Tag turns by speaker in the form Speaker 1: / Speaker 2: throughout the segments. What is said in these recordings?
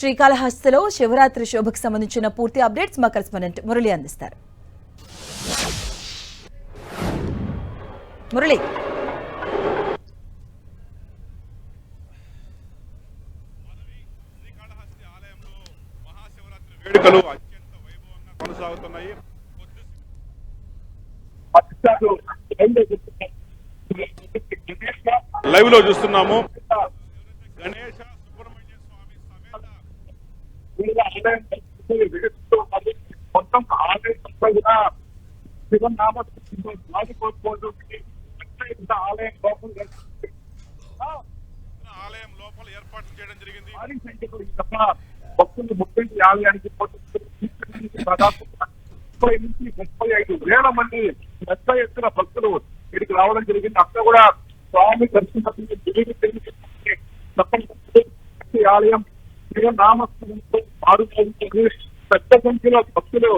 Speaker 1: శ్రీకాళహస్తిలో శివరాత్రి శోభకు సంబంధించిన పూర్తి అప్డేట్స్ మా కరెస్పాండెంట్ మురళి అందిస్తారు. మురళి,
Speaker 2: వేడుకలు అత్యంత వైభవంగా కొనసాగుతున్నాయి. లైవ్ లో చూస్తున్నాము. గణేశ సుబ్రహ్మణ్య స్వామి సమేత
Speaker 3: మొత్తం
Speaker 2: ఆలయం లోపల ఏర్పాట్లు చేయడం జరిగింది.
Speaker 3: భక్తులు ముఖ్యంగా ఈ ఆలయానికి దాదాపు 35,000 మంది పెద్ద ఎత్తున భక్తులు ఇక్కడికి రావడం జరిగింది. అక్కడ కూడా స్వామి దర్శనం ఆలయం నామస్మరణతో మారుతుంది. పెద్ద సంఖ్యలో భక్తులు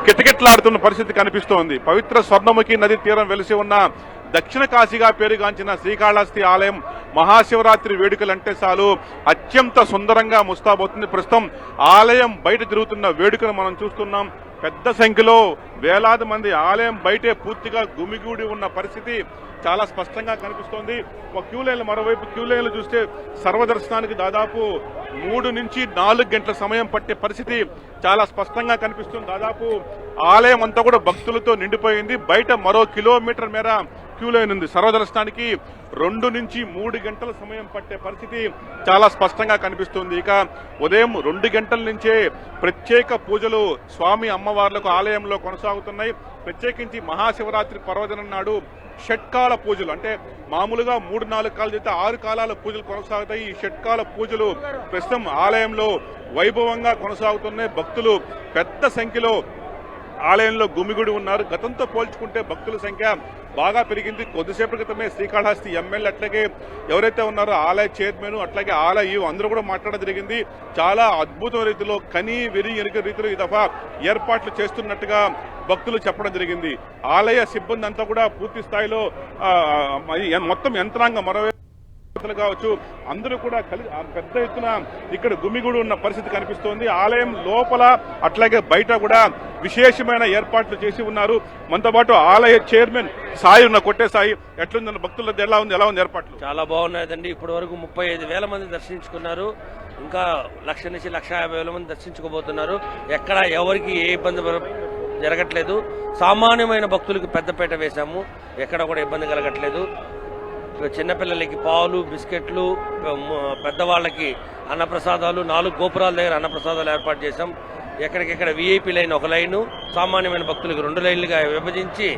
Speaker 2: కిటకిటలాడుతున్న పరిస్థితి కనిపిస్తోంది. పవిత్ర స్వర్ణముఖి నది తీరం వెలిసి ఉన్న దక్షిణ కాశీగా పేరుగాంచిన శ్రీకాళహస్తి ఆలయం మహాశివరాత్రి వేడుకలంటే చాలు అత్యంత సుందరంగా ముస్తాబోతుంది. ప్రస్తుతం ఆలయం బయట జరుగుతున్న వేడుకను మనం చూస్తున్నాం. పెద్ద సంఖ్యలో వేలాది మంది ఆలయం బయటే పూర్తిగా గుమిగూడి ఉన్న పరిస్థితి చాలా స్పష్టంగా కనిపిస్తోంది. ఒక క్యూ లైన్లు, మరోవైపు క్యూ లైన్లు చూస్తే సర్వదర్శనానికి దాదాపు 3 నుంచి 4 గంటల సమయం పట్టే పరిస్థితి చాలా స్పష్టంగా కనిపిస్తుంది. దాదాపు ఆలయం అంతా కూడా భక్తులతో నిండిపోయింది. బయట మరో కిలోమీటర్ మేర క్యూ లైన్ ఉంది. సర్వదర్శనానికి 2 నుంచి 3 గంటల సమయం పట్టే పరిస్థితి చాలా స్పష్టంగా కనిపిస్తుంది. ఇక ఉదయం 2 గంటల నుంచే ప్రత్యేక పూజలు స్వామి అమ్మవార్లకు ఆలయంలో కొనసాగుతున్నాయి. ప్రత్యేకించి మహాశివరాత్రి పర్వదినం నాడు షట్కాల పూజలు, అంటే మామూలుగా 3-4 కాలు చేస్తే 6 కాలాల పూజలు కొనసాగుతాయి. ఈ షట్కాల పూజలు ప్రస్తుతం ఆలయంలో వైభవంగా కొనసాగుతున్నాయి. భక్తులు పెద్ద సంఖ్యలో ఆలయంలో గుమిగుడి ఉన్నారు. గతంతో పోల్చుకుంటే భక్తుల సంఖ్య బాగా పెరిగింది. కొద్దిసేపటి క్రితమే శ్రీకాళహస్తి ఎమ్మెల్యే, అట్లాగే ఎవరైతే ఉన్నారో ఆలయ చైర్మన్, అట్లాగే ఆలయ అందరూ కూడా మాట్లాడడం జరిగింది. చాలా అద్భుతమైన రీతిలో కనీ వెరి ఎరుక రీతిలో ఈ దఫా ఏర్పాట్లు చేస్తున్నట్టుగా భక్తులు చెప్పడం జరిగింది. ఆలయ సిబ్బంది అంతా కూడా పూర్తి స్థాయిలో మొత్తం యంత్రాంగం కావచ్చు అందరూ కూడా పెద్ద ఎత్తున ఇక్కడ గుమిగూడు ఉన్న పరిస్థితి కనిపిస్తోంది. ఆలయం లోపల అట్లాగే బయట కూడా విశేషమైన ఏర్పాట్లు చేసి ఉన్నారు. మనతో పాటు ఆలయ చైర్మన్ సాయి ఉన్న కొట్టే సాయి, ఎట్లుందన్న భక్తుల ఎలా ఉంది ఏర్పాట్లు?
Speaker 4: చాలా బాగున్నాయండి. ఇప్పటి వరకు 35,000 మంది దర్శించుకున్నారు. ఇంకా 1,00,000 నుంచి 1,50,000 మంది దర్శించుకోబోతున్నారు. ఎక్కడ ఎవరికి ఏ ఇబ్బంది జరగట్లేదు. సామాన్యమైన భక్తులకు పెద్దపేట వేశాము. ఎక్కడ కూడా ఇబ్బంది కలగట్లేదు. చిన్నపిల్లలకి పాలు, బిస్కెట్లు, పెద్దవాళ్ళకి అన్నప్రసాదాలు, 4 గోపురాల దగ్గర అన్నప్రసాదాలు ఏర్పాటు చేశాం. ఎక్కడికెక్కడ విఐపి లైన్ 1 లైను, సామాన్యమైన భక్తులకు 2 లైన్లుగా విభజించి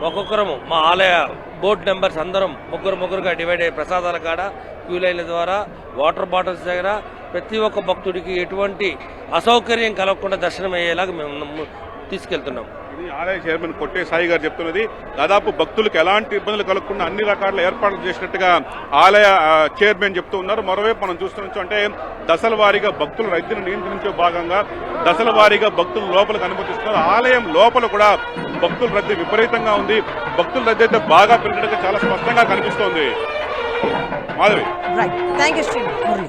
Speaker 4: ఒక్కొక్కరము మా ఆలయ బోర్డు నెంబర్స్ అందరం ముగ్గురుగా డివైడ్ అయ్యే ప్రసాదాల కాడ క్యూ లైన్ల ద్వారా వాటర్ బాటిల్స్ దగ్గర ప్రతి ఒక్క భక్తుడికి ఎటువంటి అసౌకర్యం కలగకుండా దర్శనం అయ్యేలాగా మేము తీసుకెళ్తున్నాం.
Speaker 2: ఆలయ చైర్మన్ కొట్టే సాయి గారు చెప్తున్నది. దాదాపు భక్తులకు ఎలాంటి ఇబ్బందులు కలగకుండా అన్ని రకాల ఏర్పాట్లు చేసినట్టుగా ఆలయ చైర్మన్ చెప్తూ ఉన్నారు. మరోవైపు మనం చూస్తున్నాం అంటే దశల వారీగా భక్తుల రద్దీని నియంత్రించే భాగంగా దశల వారీగా భక్తులు లోపలికి అనుమతిస్తున్నారు. ఆలయం లోపల కూడా భక్తుల రద్దీ విపరీతంగా ఉంది. భక్తుల రద్దీ అయితే బాగా పెరిగినట్టుగా చాలా స్పష్టంగా కనిపిస్తోంది. Madhavi,
Speaker 1: thank you Murali.